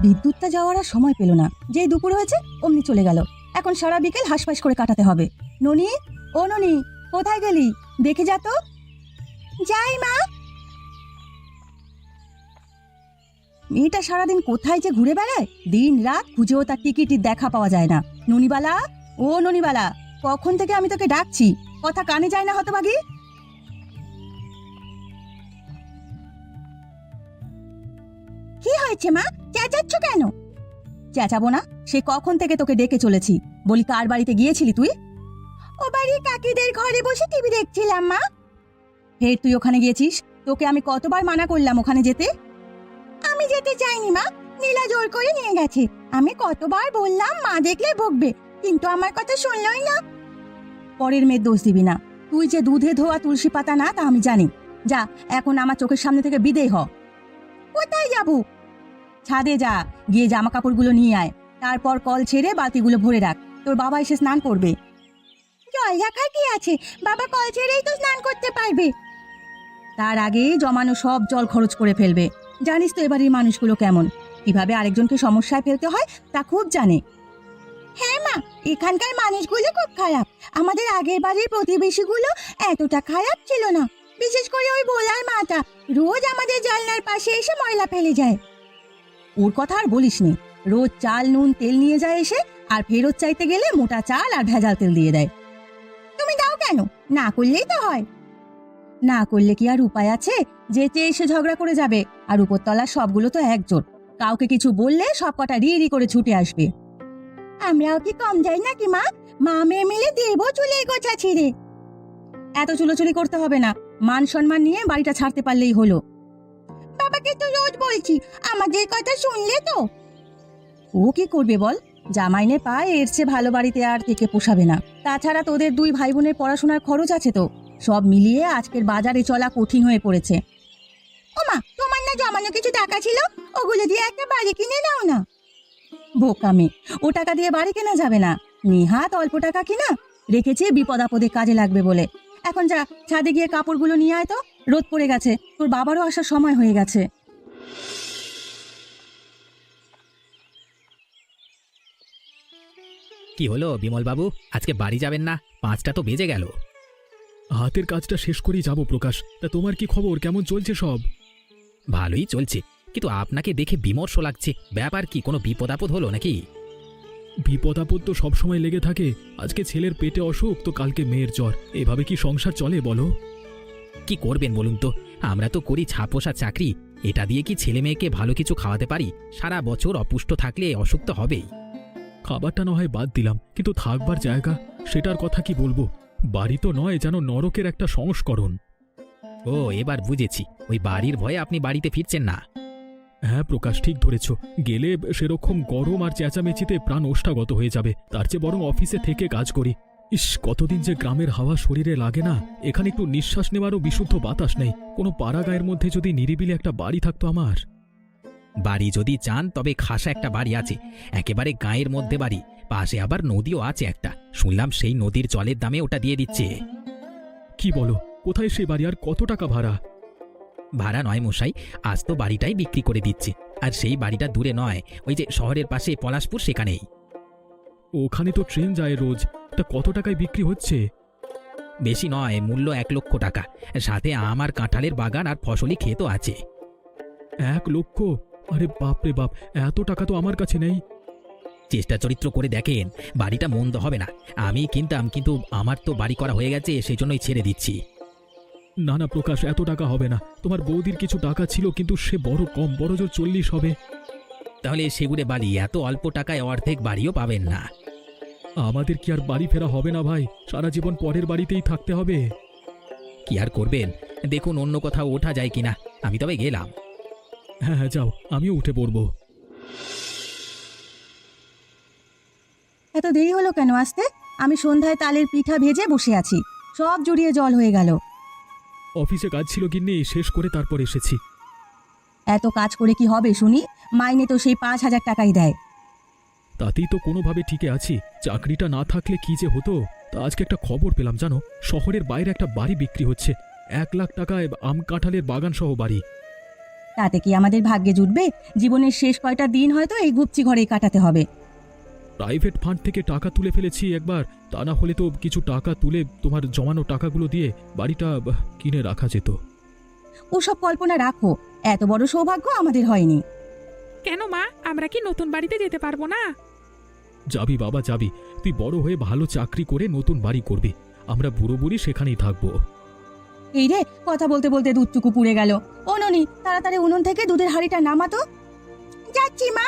বিদ্যুৎটা যাওয়ার আর সময় পেল না, যেই দুপুর হয়েছে অমনি চলে গেল। এখন সারা বিকেল হাঁসফাঁস করে কাটাতে হবে। ননি, ও ননি, কোথায় গেলি? দেখে যা তো। যাই মা। মেয়েটা সারাদিন কোথায় যে ঘুরে বেড়ায়, দিন রাত খুঁজেও তার টিকিটির দেখা পাওয়া যায় না। ননিবালা, ও ননিবালা, কখন থেকে আমি তোকে ডাকছি, কথা কানে যায় না হতভাগী। কি হয়েছে মা, চেঁচাচ্ছ কেন? চেঁচাবো না? সে কখন থেকে তোকে ডেকে চলেছি। বলি, কার বাড়িতে গিয়েছিলি তুই? ও বাড়ি কাকিদের ঘরে বসে টিভি দেখছিলাম মা। ফের তুই ওখানে গিয়েছিস? তোকে আমি কতবার মানা করলাম ওখানে যেতে? আমি যেতে চাইনি মা, নীলা জোর করে নিয়ে গেছে। আমি কতবার বললাম মা দেখলে বকবে, কিন্তু আমার কথা শুনলই না। পরের মেয়ের দোষ দিবি না। তুই যে দুধে ধোয়া তুলসী পাতা না তা আমি জানি। যা, এখন আমার চোখের সামনে থেকে বিদেয় হ। কোথায় যাবো? ছাদে যা, গিয়ে জামা কাপড়গুলো নিয়ে আয়। তারপর কল ছেড়ে বালতিগুলো ভরে রাখ, তোর বাবা এসে স্নান করবে। জল রাখার কি আছে, বাবা কল ছেড়েই তো স্নান করতে পারবে। তার আগেই জমানো সব জল খরচ করে ফেলবে। জানিস তো এবারের মানুষগুলো কেমন, কিভাবে আরেকজনকে সমস্যায় ফেলতে হয় তা খুব জানে। হ্যাঁ মা, এখানকার মানুষগুলো খুব খারাপ। আমাদের আগের বাড়ির প্রতিবেশীগুলো এতটা খারাপ ছিল না। বিশেষ করে ওই ভোলার মাটা রোজ আমাদের জানলার পাশে এসে ময়লা ফেলে যায়। ওর কথা আর বলিস নি। রোজ চাল নুন তেল নিয়ে যায় এসে, আর ফেরত চাইতে গেলে মোটা চাল আর ভেজাল তেল দিয়ে দেয়। তুমি দাও কেন? না করলেই তো হয়। না করলে কি আর উপায় আছে? যেতে এসে ঝগড়া করে যাবে, আর উপরতলার সবগুলো তো একজোট। কাউকে কিছু বললে সব কটা রি করে ছুটে আসবে। আমরাও কি কম যাই নাকি মা? মা মেয়ে মিলে দেবো চুলের গোছা ছিঁড়ে। এত চুলোচুলি করতে হবে না, মান সম্মান নিয়ে বাড়িটা ছাড়তে পারলেই হলো। বাবাকে তো রোজ বলছি, আমাদের কথা শুনলে তো। ও কি করবে বল? জামাইনে পায়, এর চেয়ে ভালো বাড়িতে আর থেকে পোষাবে না। তাছাড়া তোদের দুই ভাই বোনের পড়াশোনার খরচ আছে তো, সব মিলিয়ে আজকের বাজারে চলা কঠিন হয়ে পড়েছে। ও মা, তোমার না জমানো কিছু টাকা ছিল, ওগুলো দিয়ে একটা বাড়ি কিনে নাও না। বোকামে, ও টাকা দিয়ে বাড়ি কেনা যাবে না। নিহাত অল্প টাকা কিনা রেখেছি বিপদ আপদে কাজে লাগবে বলে। এখন যা, ছাদে গিয়ে কাপড়গুলো নিয়ে আয় তো, রোদ পড়ে গেছে, তোর বাবারও আসার সময় হয়ে গেছে। কি হলো বিমল বাবু, আজকে বাড়ি যাবেন না? 5টা তো বেজে গেল। হাতের কাজটা শেষ করেই যাব প্রকাশ। তা তোমার কি খবর, কেমন চলছে সব? ভালোই চলছে, কিন্তু আপনাকে দেখে বিমর্ষ লাগছে। ব্যাপার কি, কোনো বিপদ আপদ হলো নাকি? বিপদ আপদ তো সবসময় লেগে থাকে। আজকে ছেলের পেটে অসুখ, তো কালকে মেয়ের জ্বর। এভাবে কি সংসার চলে বলো? কি করবেন বলুন তো? আমরা তো করি ছাপোষা চাকরি, এটা দিয়ে কি ছেলে মেয়েকে ভালো কিছু খাওয়াতে পারি? সারা বছর অপুষ্ট থাকলে অসুখ তো হবেই। খাবারটা না হয় বাদ দিলাম, কিন্তু থাকবার জায়গা, সেটার কথা কি বলবো? বাড়ি তো নয়, যেন নরকের একটা সংস্করণ। ও, এবার বুঝেছি, ওই বাড়ির ভয়ে আপনি বাড়িতে ফিরছেন না। হ্যাঁ প্রকাশ, ঠিক ধরেছ। গেলে সেরকম গরম আর চেঁচামেচিতে প্রাণ ওষ্ঠাগত হয়ে যাবে। তার চেয়ে বরং অফিসে থেকে কাজ করি। ইস, কতদিন যে গ্রামের হাওয়া শরীরে লাগে না। এখানে একটু নিঃশ্বাস নেওয়ারও বিশুদ্ধ বাতাস নেই। কোনো পাড়া গায়ের মধ্যে যদি নিরিবিলি একটা বাড়ি থাকতো আমার। বাড়ি যদি চান তবে খাসা একটা বাড়ি আছে, একেবারে গায়ের মধ্যে বাড়ি। পাশে আবার নদীও আছে একটা, শুনলাম সেই নদীর জলের দামে ওটা দিয়ে দিচ্ছে। কি বলো? কোথায় সেই বাড়ি, আর কত টাকা ভাড়া? ভাড়া নয় মশাই, আজ তো বাড়িটাই বিক্রি করে দিচ্ছে। আর সেই বাড়িটা দূরে নয়, ওই যে শহরের পাশে পলাশপুর, সেখানেই। ওখানে তো ট্রেন যায় রোজ। তা কত টাকায় বিক্রি হচ্ছে? বেশি নয়, মূল্য 1,00,000 টাকা। সাথে আমার কাঁঠালের বাগান আর ফসলি ক্ষেতও আছে। 1,00,000? আরে বাপরে বাপ, এত টাকা তো আমার কাছে নেই। চেষ্টা চরিত্র করে দেখেন, বাড়িটা মন্দ হবে না। আমি কিনতাম, কিন্তু আমার তো বাড়ি করা হয়ে গেছে, সেই জন্যই ছেড়ে দিচ্ছি। না না প্রকাশ, এত টাকা হবে না। তোমার বৌদির কিছু টাকা ছিল, কিন্তু সে বড় কম, বড় জোর 40 হবে। তাহলে সেগুড়ে বাড়ি, এত অল্প টাকায় অর্ধেক বাড়িও পাবেন না। আমাদের কি আর বাড়ি ফেরা হবে না ভাই? সারা জীবন পরের বাড়িতেই থাকতে হবে। কি আর করবেন, দেখুন অন্য কোথাও ওঠা যায় কিনা। আমি তবে গেলাম। হ্যাঁ হ্যাঁ, যাও, আমিও উঠে পড়বো। এত দেরি হলো কেন আসতে? আমি সন্ধ্যায় তালের পিঠা ভেজে বসে আছি, সব জুড়িয়ে জল হয়ে গেল। অফিসে কাজ ছিল গিন্নি, শেষ করে তারপর এসেছি। এত কাজ করে কি হবে শুনি? মাইনে তো সেই 5,000 টাকাই দেয়। তাতেই তো কোনোভাবে ঠিকই আছি। চাকরিটা না থাকলে কি যে হতো। তা আজকে একটা খবর পেলাম জানো, শহরের বাইরে একটা বাড়ি বিক্রি হচ্ছে। 1,00,000 টাকায় আম কাঁঠালের বাগান সহ বাড়ি। তাতে কি আমাদের ভাগ্যে জুটবে? জীবনের শেষ কয়টা দিন হয়তো এই ঘুপচি ঘরেই কাটাতে হবে। প্রাইভেট ফান্ড থেকে টাকা তুলে ফেলেছি একবার, তা না হলে তো কিছু টাকা তুলে তোমার জমানো টাকাগুলো দিয়ে বাড়িটা কিনে রাখা যেত। ওসব কল্পনা রাখো, এত বড় সৌভাগ্য আমাদের হয়নি। কেন মা, আমরা কি নতুন বাড়িতে যেতে পারবো না? যাবি বাবা যাবি, তুই বড় হয়ে ভালো চাকরি করে নতুন বাড়ি করবি, আমরা বুড়ো বুড়ি সেখানেই থাকবো। এই রে, কথা বলতে বলতে দুধটুকু পুড়ে গেল। ও ননি, তাড়াতাড়ি উনুন থেকে দুধের হাঁড়িটা নামাতো। যাচ্ছি মা।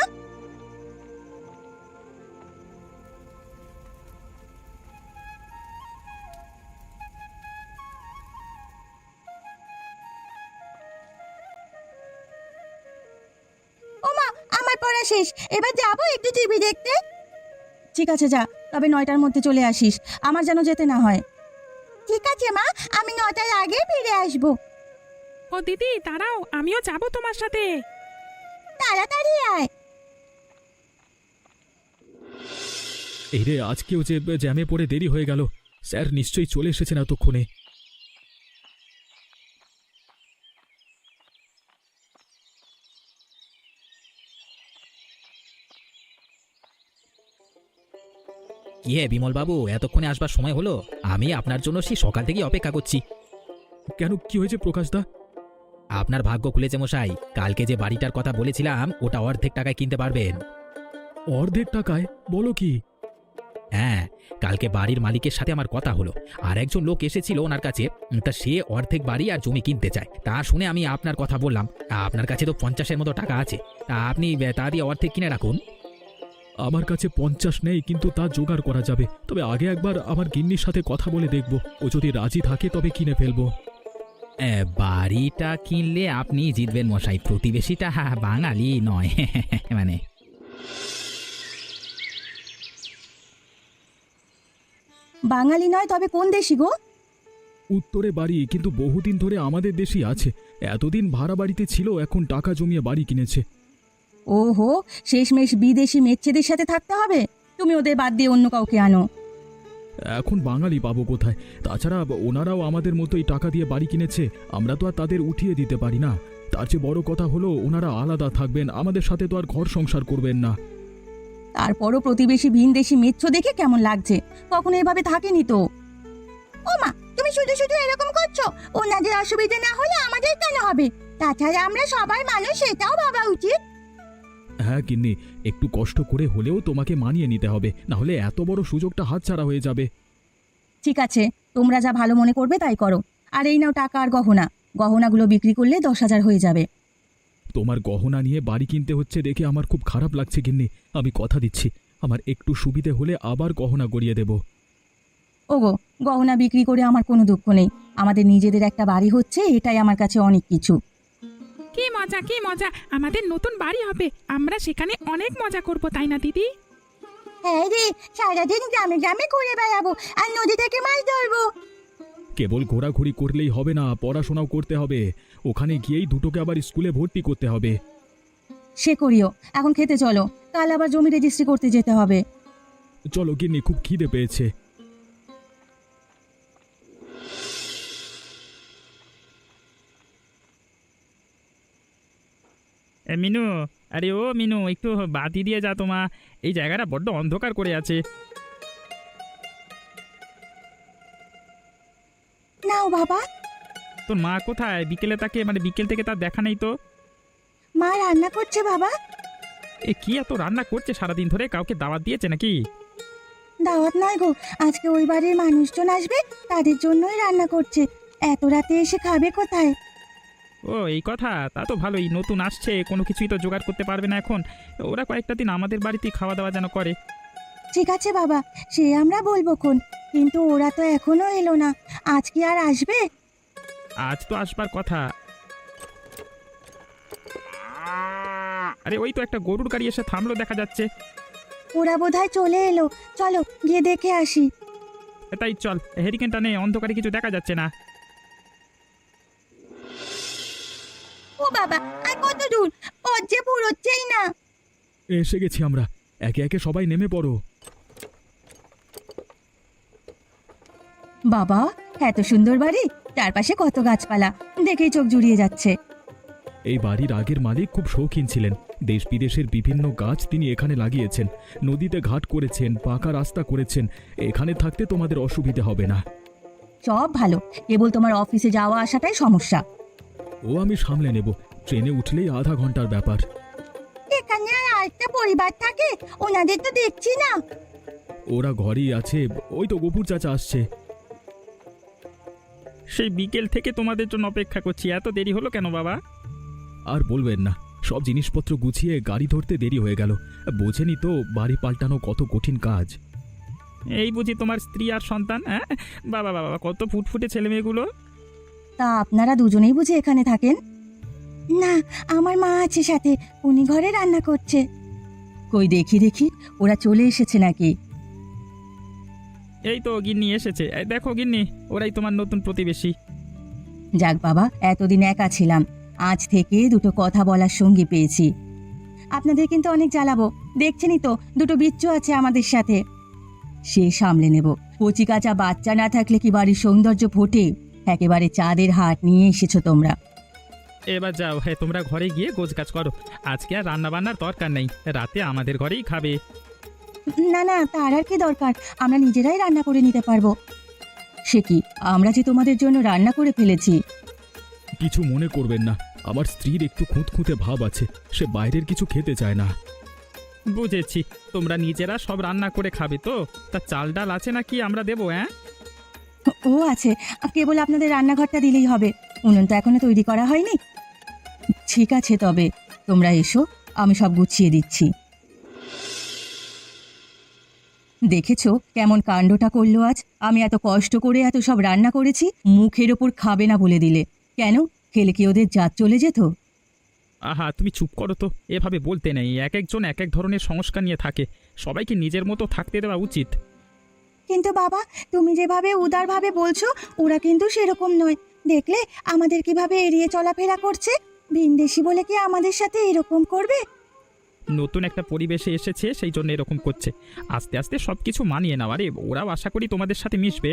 ও মা, আমার পড়া শেষ, এবার যাবো একটু টিভি দেখতে। ঠিক আছে যা, তবে 9টার মধ্যে চলে আসিস, আমার যেন যেতে না হয়। ঠিক আছে মা, আমি 9টার আগে ফিরে আসবো। ও দিদি দাঁড়াও, আমিও যাব তোমার সাথে। তাড়াতাড়ি আয়। এই রে, আজকেও যে জ্যামে পড়ে দেরি হয়ে গেল, স্যার নিশ্চয়ই চলে এসেছেন এতক্ষণে। কি হে বিমল বাবু, এতক্ষণে আসবার সময় হলো? আমি আপনার জন্য সেই সকাল থেকেই অপেক্ষা করছি। কেন, কি হয়েছে প্রকাশদা? আপনার ভাগ্য খুলেছে মশাই, কালকে যে বাড়িটার কথা বলেছিলাম ওটা অর্ধেক টাকায় কিনতে পারবেন। অর্ধেক টাকায়? বলো কি? হ্যাঁ, কালকে বাড়ির মালিকের সাথে আমার কথা হলো, আর একজন লোক এসেছিল ওনার কাছে, তা সে অর্ধেক বাড়ি আর জমি কিনতে চায়। তা শুনে আমি আপনার কথা বললাম, আপনার কাছে তো 50-এর মতো টাকা আছে, তা আপনি তা দিয়ে অর্ধেক কিনে রাখুন। আমার কাছে 50 নেই, কিন্তু তা জোগাড় করা যাবে। তবে আগে একবার আমার গিন্নির সাথে কথা বলে দেখব, ও যদি রাজি থাকে তবে কিনে ফেলবো। বাড়িটা কিনলে আপনি জিতবেন মশাই, প্রতিবেশীটা বাঙালি নয় মানে। বাঙালি নয় তবে কোন দেশি গো? উত্তরে বাড়ি, কিন্তু বহুদিন ধরে আমাদের দেশই আছে। এতদিন ভাড়া বাড়িতে ছিল, এখন টাকা জমিয়ে বাড়ি কিনেছে। ওহো, শেষমেশ বিদেশি মেচ্ছেদের সাথে থাকতে হবে। তুমি ওদের বাদ দিয়ে অন্য কাউকে আনো। এখন বাঙালি পাবো কোথায়? তাছাড়া ওনারাও আমাদের মতোই টাকা দিয়ে বাড়ি কিনেছে, আমরা তো আর তাদের উঠিয়ে দিতে পারি না। তার চেয়ে বড় কথা হলো, ওনারা আলাদা থাকবেন, আমাদের সাথে তো আর ঘর সংসার করবেন না। তারপরও প্রতিবেশী ভিনদেশি মেচ্ছ দেখে কেমন লাগছে? কখনো এভাবে থাকেনি তো। ও মা, তুমি শুধু শুধু এরকম করছো। ওনাদের অসুবিধা না হলে আমাদের কেন হবে? তাছাড়া আমরা সবাই মানুষ, সেটাও ভাবা উচিত। হ্যাঁ গিন্নি, একটু কষ্ট করে হলেও তোমাকে মানিয়ে নিতে হবে, না হলে এত বড় সুযোগটা হাতছাড়া হয়ে যাবে। ঠিক আছে, তোমরা যা ভালো মনে করবে তাই করো। আর এই নাও টাকা আর গহনা, গহনাগুলো বিক্রি করলে 10,000 হয়ে যাবে। তোমার গহনা নিয়ে বাড়ি কিনতে হচ্ছে দেখে আমার খুব খারাপ লাগছে গিন্নি। আমি কথা দিচ্ছি, আমার একটু সুবিধে হলে আবার গহনা গড়িয়ে দেব। ওগো, গহনা বিক্রি করে আমার কোনো দুঃখ নেই। আমাদের নিজেদের একটা বাড়ি হচ্ছে, এটাই আমার কাছে অনেক কিছু। কি মজা কি মজা, আমাদের নতুন বাড়ি হবে, আমরা সেখানে অনেক মজা করব, তাই না দিদি? হ্যাঁ রে, সারাদিন গ্রামে গ্রামে ঘুরে বেড়াবো আর নদী থেকে মাছ ধরবো। কেবল ঘোরাঘুরি করলেই হবে না, পড়াশোনাও করতে হবে। ওখানে গিয়েই দুটোকে আবার স্কুলে ভর্তি করতে হবে। সে করিও, এখন খেতে চলো, কাল আবার জমি রেজিস্ট্রি করতে যেতে হবে। চলো গিন্নি, খুব খিদে পেয়েছে। মিনু, আরে ও মিনু, একটু বাতি দিয়ে যা তোমা, এই জায়গাটা বড্ড অন্ধকার করে আছে। নাও বাবা। তোর মা কোথায়? বিকেলে তাকে, মানে বিকেল থেকে তার দেখা নেই তো। মা রান্না করছে বাবা। এ কি এত রান্না করছে সারাদিন ধরে? কাউকে দাওয়াত দিয়েছে নাকি? দাওয়াত নয় গো, আজকে ওই বাড়ির মানুষজন আসবে, তাদের জন্যই রান্না করছে। এত রাতে এসে খাবে কোথায়? ও এই কথা, তা তো ভালোই, নতুন আসছে, কোনো কিছুই তো জোগাড় করতে পারবে না এখন। ওরা কয়েকটা দিন আমাদের বাড়িতেই খাওয়া দাওয়া যেন করে। ঠিক আছে বাবা, সে আমরা বলবো খন, কিন্তু ওরা তো এখনো এলো না। আজ কি আর আসবে? আজ তো আসবার কথা। আরে ওই তো একটা গরুর গাড়ি এসে থামলো দেখা যাচ্ছে। ওরা বোধহয় চলে এলো, চলো গিয়ে দেখে আসি। তাই চল, হেরিকেনটা নে, অন্ধকারে কিছু দেখা যাচ্ছে না। ও বাবা, আর কত দূর? পথ যে পুরোচ্ছেই না। এসে গেছি আমরা, একে একে সবাই নেমে পড়ো। বাবা, এত সুন্দর বাড়ি, চারপাশে কত গাছপালা, দেখেই চোখ জুড়িয়ে যাচ্ছে। এই বাড়ির আগের মালিক খুব শৌখিন ছিলেন। দেশ বিদেশের বিভিন্ন গাছ তিনি এখানে লাগিয়েছেন, নদীতে ঘাট করেছেন, পাকা রাস্তা করেছেন। এখানে থাকতে তোমাদের অসুবিধে হবে না। সব ভালো, কেবল তোমার অফিসে যাওয়া আসাটাই সমস্যা। ও আমি সামলে নেব, ট্রেনে উঠলেই আধা ঘন্টার ব্যাপার। এখানে আর আরেকটা পরিবার থাকে, ওনাদের তো দেখছি না। ওরা ঘরেই আছে, ওই তো গপুর চাচা আসছে। সেই বিকেল থেকে তোমাদের জন্য অপেক্ষা করছি, এত দেরি হলো কেন বাবা? আর বলবেন না, সব জিনিসপত্র গুছিয়ে গাড়ি ধরতে দেরি হয়ে গেল। বোঝেনি তো বাড়ি পাল্টানো কত কঠিন কাজ। এই বুঝি তোমার স্ত্রী আর সন্তান? হ্যাঁ বাবা বাবা, কত ফুটফুটে ছেলে মেয়েগুলো। তা আপনারা দুজনেই বুঝি এখানে থাকেন? না, আমার মা আছে সাথে, উনি ঘরে রান্না করছে। কই দেখি দেখি, ওরা চলে এসেছে নাকি? এই তো গিন্নি এসেছে, এই দেখো গিন্নি, ওরাই তোমার নতুন প্রতিবেশী। যাক বাবা, এতদিন একা ছিলাম, আজ থেকে দুটো কথা বলার সঙ্গী পেয়েছি। আপনাদের কিন্তু অনেক জ্বালাবো, দেখছেনই তো দুটো বিচ্ছু আছে আমাদের সাথে। সে সামলে নেব। কচি কাঁচা বাচ্চা না থাকলে কি বাড়ির সৌন্দর্য ফোটে? একেবারে চাঁদের হাট নিয়ে এসেছো তোমরা। এবার যাও, হ্যাঁ তোমরা ঘরে গিয়ে গোছগাছ করো। আজকে আর রান্না বান্নার দরকার নেই, রাতে আমাদের ঘরেই খাবে। না না, তার আর কি দরকার, আমরা নিজেরাই রান্না করে নিতে পারবো। সে কি, আমরা যে তোমাদের জন্য রান্না করে ফেলেছি। কিছু মনে করবেন না, আমার স্ত্রীর একটু খুঁতখুঁতে ভাব আছে, সে বাইরের কিছু খেতে চায় না। বুঝেছি, তোমরা নিজেরা সব রান্না করে খাবে তো? তা চাল ডাল আছে নাকি আমরা দেবো? হ্যাঁ ও আছে, কেবল আপনাদের রান্নাঘরটা দিলেই হবে, উনুন তো এখনো তৈরি করা হয়নি। ঠিক আছে, তবে তোমরা এসো, আমি সব গুছিয়ে দিচ্ছি। দেখেছো কেমন কাণ্ডটা করলো আজ? আমি এত কষ্ট করে এত সব রান্না করেছি, মুখের ওপর খাবে না বলে দিলে কেন? খেলে কি ওদের জাত চলে যেত? আহা, তুমি চুপ করো তো, এভাবে বলতে নেই। এক একজন এক এক ধরনের সংস্কার নিয়ে থাকে, সবাইকে নিজের মতো থাকতে দেওয়া উচিত। কিন্তু বাবা, তুমি যেভাবে উদারভাবে বলছো, ওরা কিন্তু সেরকম নয়। দেখলে আমাদের কিভাবে এড়িয়ে চলাফেরা করছে। ভিনদেশি বলে কি আমাদের সাথে এরকম করবে? নতুন একটা পরিবেশে এসেছে, সেই জন্য এরকম করছে। আস্তে আস্তে সব কিছু মানিয়ে নাও, আরে ওরাও আশা করি তোমাদের সাথে মিশবে।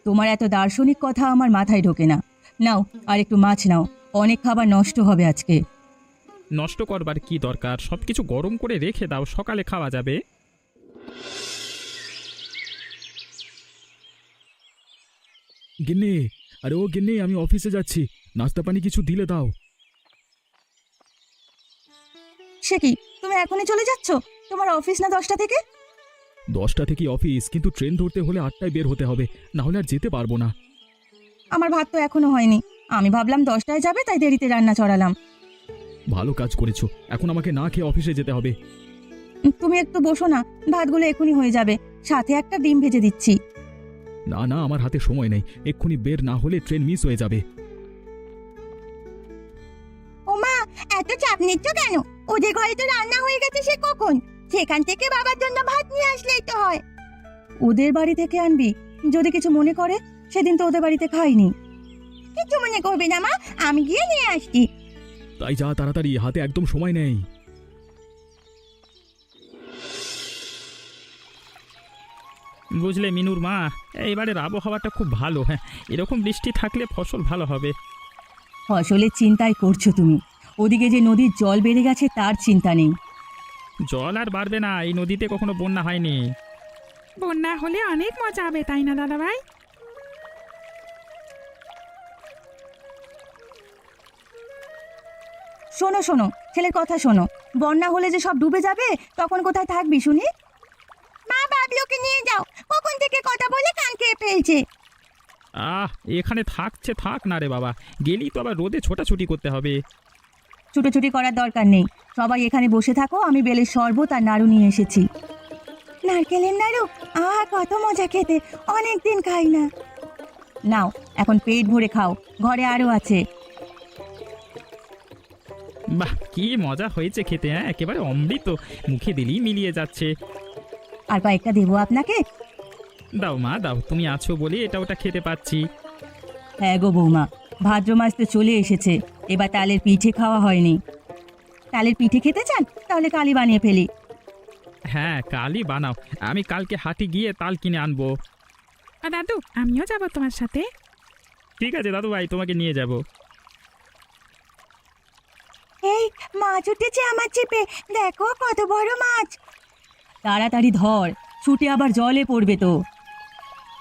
তোমার এত দার্শনিক কথা আমার মাথায় ঢোকে না। নাও, আর একটু মাছ নাও, অনেক খাবার নষ্ট হবে আজকে। নষ্ট করবার কি দরকার, সব কিছু গরম করে রেখে দাও, সকালে খাওয়া যাবে। গিন্নি, আরে ও গিন্নি, আমি অফিসে যাচ্ছি, নাস্তা পানি কিছু দিলে দাও। সে কি, তুমি এখনই চলে যাচ্ছ? তোমার অফিস না 10টা থেকে? 10টা থেকে অফিস, কিন্তু ট্রেন ধরতে হলে 8টায় বের হতে হবে, না হলে আর যেতে পারবো না। আমার ভাত তো এখনো হয়নি, আমি ভাবলাম 10টায় যাবে, তাই দেরিতে রান্না চড়ালাম। ভালো কাজ করেছো, এখন আমাকে না খেয়ে অফিসে যেতে হবে। তুমি একটু বসো না, ভাতগুলো এখনই হয়ে যাবে, সাথে একটা ডিম ভেজে দিচ্ছি। না না, আমার হাতে সময় নেই, এক্ষুনি বের না হলে ট্রেন মিস হয়ে যাবে। ও মা, এত চাপ নিচ্ছ কেন? ওদের ঘরে তো রান্না হয়ে গেছে সে কখন, সেখান থেকে বাবার জন্য ভাত নিয়ে আসলেই তো হয়। ওদের বাড়ি থেকে আনবি? যদি কিছু মনে করে, সেদিন তো ওদের বাড়িতে খাইনি। কিছু মনে করবে না মা, আমি গিয়ে নিয়ে আসছি। তাই যা তাড়াতাড়ি, হাতে একদম সময় নেই। বুঝলে মিনুর মা, এইবারের আবহাওয়াটা খুব ভালো। হ্যাঁ, এরকম বৃষ্টি থাকলে ফসল ভালো হবে। ফসলের চিন্তাই করছো তুমি, ওদিকে যে নদীর জল বেড়ে গেছে তার চিন্তা নেই। জল আর বাড়বে না, এই নদীতে কখনো বন্যা হয়নি। বন্যা হলে অনেক মজা হবে, তাই না দাদা ভাই? শোনো শোনো, ছেলের কথা শোনো, বন্যা হলে যে সব ডুবে যাবে, তখন কোথায় থাকবি শুনি? মা, বাবলুকে নিয়ে যাও, কখন থেকে কথা বলে কান খেয়ে ফেলছে। এখানে থাকছে থাক না রে বাবা, গেলেই তো আবার রোদে ছোটাছুটি করতে হবে। ছুটোছুটি করার দরকার নেই, সবাই এখানে বসে থাকো, আমি বেলের শরবত আর নাড়ু নিয়ে এসেছি। নারকেলের নাড়ু, কত মজা খেতে, অনেক দিন খাই না। নাও, এখন পেট ভরে খাও, ঘরে আরো আছে। বাহ, কি মজা হয়েছে খেতে! হ্যাঁ, একেবারে অমৃত, মুখে দিলেই মিলিয়ে যাচ্ছে। আর কয়েকটা দেবো আপনাকে? দাও মা দাও, তুমি আছো বলে এটা ওটা খেতে পাচ্ছি। হ্যাঁ গো বৌমা, ভাদ্র মাস তো চলে এসেছে, এবার তালের পিঠে খাওয়া হয়নি। তালের পিঠে খেতে চান? তাহলে কালই বানিয়ে ফেলি। হ্যাঁ, কালই বানাও, আমি কালকে হাটে গিয়ে তাল কিনে আনবো। আর দাদু, আমিও যাব তোমার সাথে। ঠিক আছে দাদু ভাই, তোমাকে নিয়ে যাব। এই মাছ উঠেছে আমার চেপে, দেখো কত বড় মাছ। তাড়াতাড়ি ধর, ছুটে আবার জলে পড়বে তো।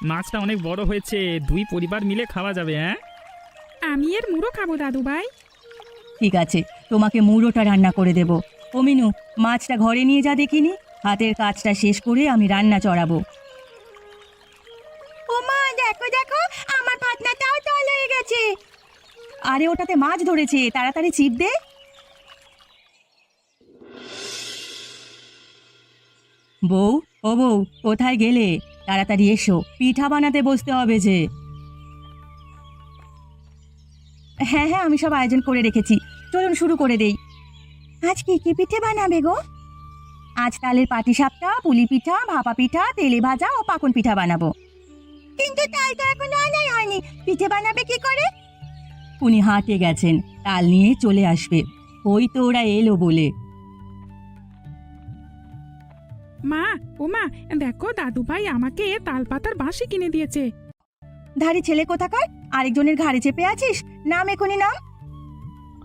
মাছটা অনেক বড় হয়েছে, দুই পরিবার মিলে খাওয়া যাবে। হ্যাঁ, আমি এর মুড়ো খাবো দাদু ভাই। ঠিক আছে, তোমাকে মুড়োটা রান্না করে দেব। ও মিনু, মাছটা ঘরে নিয়ে যা দেখিনি, হাতের কাজটা শেষ করে আমি রান্না চড়াবো। ও মা, দেখো দেখো, আমার পাতনাটাও তল হয়ে গেছে। আরে ওটাতে মাছ ধরেছে, তাড়াতাড়ি ছিপ দে। বউ, ও বউ, কোথায় গেলে? তাড়াতাড়ি এসো, পিঠা বানাতে বসতে হবে যে। হ্যাঁ হ্যাঁ, আমি সব আয়োজন করে রেখেছি, চলুন শুরু করে দেই। আজ কি কি পিঠে বানাবে গো? আজ তালের পাটিসাপটা, পুলি পিঠা, ভাপা পিঠা, তেলে ভাজা ও পাকন পিঠা বানাবো। কিন্তু তাল তো এখনো আনাই হয়নি, পিঠে বানাবে কি করে? উনি হাটে গেছেন, তাল নিয়ে চলে আসবে। ওই তো ওরা এলো বলে। মা, ও মা, দেখো দাদু ভাই আমাকে তাল পাতার বাঁশি কিনে দিয়েছে। ধারি ছেলে কোথাকার, আরেকজনের ঘাড়ে চেপে আছিস, নাম এখনই নাম।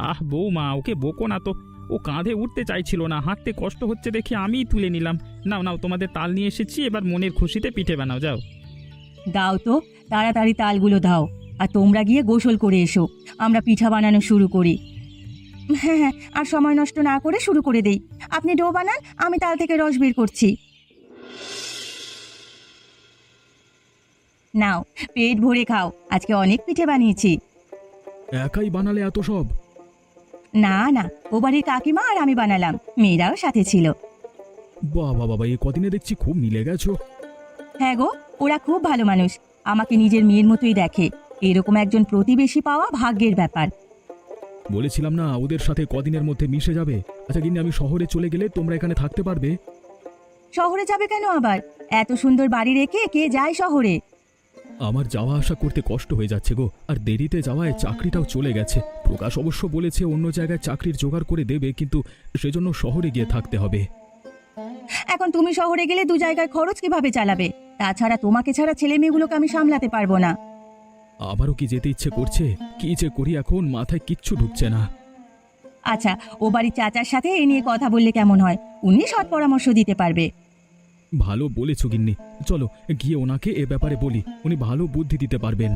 আহ বৌমা, ওকে বকো না তো। ও কাঁধে উঠতে চাইছিল না, হাঁটতে কষ্ট হচ্ছে দেখে আমিই তুলে নিলাম। নাও নাও, তোমাদের তাল নিয়ে এসেছি, এবার মনের খুশিতে পিঠে বানাও, যাও। দাও তো, তাড়াতাড়ি তালগুলো দাও, আর তোমরা গিয়ে গোসল করে এসো, আমরা পিঠা বানানো শুরু করি। হ্যাঁ হ্যাঁ, আর সময় নষ্ট না করে শুরু করে দেই। আপনি ডো বানান, আমি তাল থেকে রস বের করছি। নাও, পেট ভরে খাও, আজকে অনেক পিঠে বানিয়েছি। একাই বানালে এত সব? না না, ও বাড়ির কাকিমা আর আমি বানালাম, মেয়েরাও সাথে ছিল। বাবা বাবা, এই কদিনে দেখছি খুব মিলে গেছো। হ্যাঁ গো, ওরা খুব ভালো মানুষ, আমাকে নিজের মেয়ের মতোই দেখে। এরকম একজন প্রতিবেশী পাওয়া ভাগ্যের ব্যাপার। বলেছিলাম না ওদের সাথে কদিনের মধ্যে মিশে যাবে। আচ্ছা কিন্তু আমি শহরে চলে গেলে তোমরা এখানে থাকতে পারবে? শহরে যাবে কেন আবার? এত সুন্দর বাড়ি রেখে কে যায় শহরে? আমার যাওয়া আসা করতে কষ্ট হয়ে যাচ্ছে গো, আর দেরিতে যাওয়ায় চাকরিটাও চলে গেছে। প্রকাশ অবশ্য বলেছে অন্য জায়গায় চাকরির জোগাড় করে দেবে, কিন্তু সেজন্য শহরে গিয়ে থাকতে হবে। এখন তুমি শহরে গেলে দু জায়গায় খরচ কিভাবে চালাবে? তাছাড়া তোমাকে ছাড়া ছেলে মেয়েগুলোকে আমি সামলাতে পারবো না। আবারও কি যেতে ইচ্ছে করছে? কি যে করি এখন, মাথায় কিচ্ছু ঢুকছে না। আচ্ছা, ও বাড়ির চাচার সাথে এ নিয়ে কথা বললে কেমন হয়? উনি সৎ পরামর্শ দিতে পারবে। ভালো বলেছো গিন্নি, চলো গিয়ে ওনাকে এ ব্যাপারে বলি, উনি ভালো বুদ্ধি দিতে পারবেন।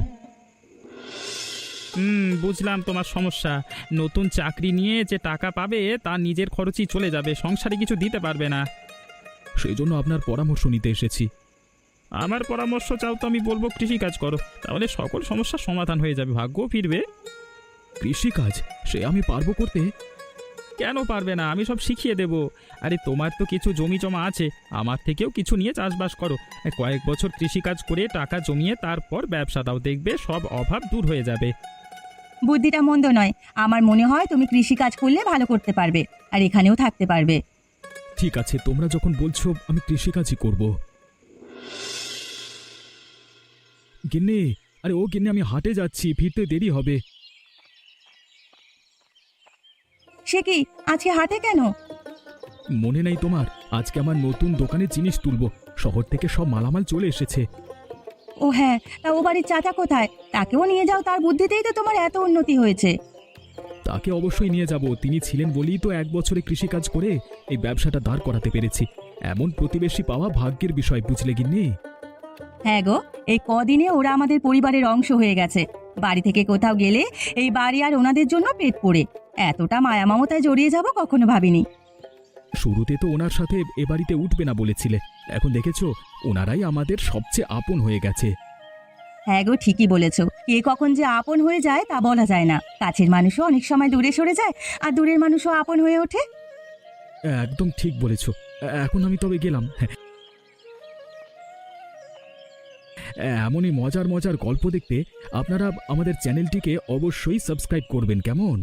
বুঝলাম তোমার সমস্যা। নতুন চাকরি নিয়ে যে টাকা পাবে তা নিজের খরচই চলে যাবে, সংসারে কিছু দিতে পারবে না। সেই জন্য আপনার পরামর্শ নিতে এসেছি। আমার পরামর্শ চাও তো আমি বলবো কৃষিকাজ করো, তাহলে সকল সমস্যার সমাধান হয়ে যাবে, ভাগ্য ফিরবে। কৃষিকাজ? সে আমি পারবো করতে? কেন পারবে না, আমি সব শিখিয়ে দেব। আরে তোমার তো কিছু জমি জমা আছে, আমার থেকেও কিছু নিয়ে চাষবাস করো। কয়েক বছর কৃষিকাজ করে টাকা জমিয়ে তারপর ব্যবসা দাও, দেখবে সব অভাব দূর হয়ে যাবে। বুদ্ধিটা মন্দ নয়, আমার মনে হয় তুমি কৃষিকাজ করলে ভালো করতে পারবে, আর এখানেও থাকতে পারবে। ঠিক আছে, তোমরা যখন বলছো আমি কৃষিকাজই করব। গিন্নি, আরে ও গিন্নি, আমি হাটে যাচ্ছি, ফিরতে দেরি হবে। সে কি, আজকে হাটে কেন? মনে নেই তোমার? আজকে আমার নতুন দোকানে জিনিস তুলবো, শহর থেকে সব মালামাল চলে এসেছে। ও হ্যাঁ, তা ও বাড়ির চাচা কোথায়? তাকেও নিয়ে যাও, তার বুদ্ধিতেই তো তোমার এত উন্নতি হয়েছে। তাকে অবশ্যই নিয়ে যাব, তিনি ছিলেন বলেই তো 1 বছরে কৃষিকাজ করে এই ব্যবসাটা দাঁড় করাতে পেরেছি। এমন প্রতিবেশী পাওয়া ভাগ্যের বিষয়, বুঝলে গিন্নি? হ্যাঁ গো, এই কদিনে ওরা আমাদের পরিবারের অংশ হয়ে গেছে। বাড়ি থেকে কোথাও গেলে এই বাড়ি আর ওনাদের জন্য পেট পড়ে। এতটা মায়া মমতায় জড়িয়ে যাব কখনো ভাবিনি। শুরুতে তো ওনার সাথে এ বাড়িতে উঠবে না বলেছিলে, এখন দেখেছো ওনারাই আমাদের সবচেয়ে আপন হয়ে গেছে। হ্যাঁ গো, ঠিকই বলেছো, কে কখন যে আপন হয়ে যায় তা বলা যায় না। কাছের মানুষও অনেক সময় দূরে সরে যায়, আর দূরের মানুষও আপন হয়ে ওঠে। একদম ঠিক বলেছো। এখন আমি তবে গেলাম। এমনই মজার মজার গল্প দেখতে আপনারা আমাদের চ্যানেলটিকে অবশ্যই সাবস্ক্রাইব করবেন, কেমন?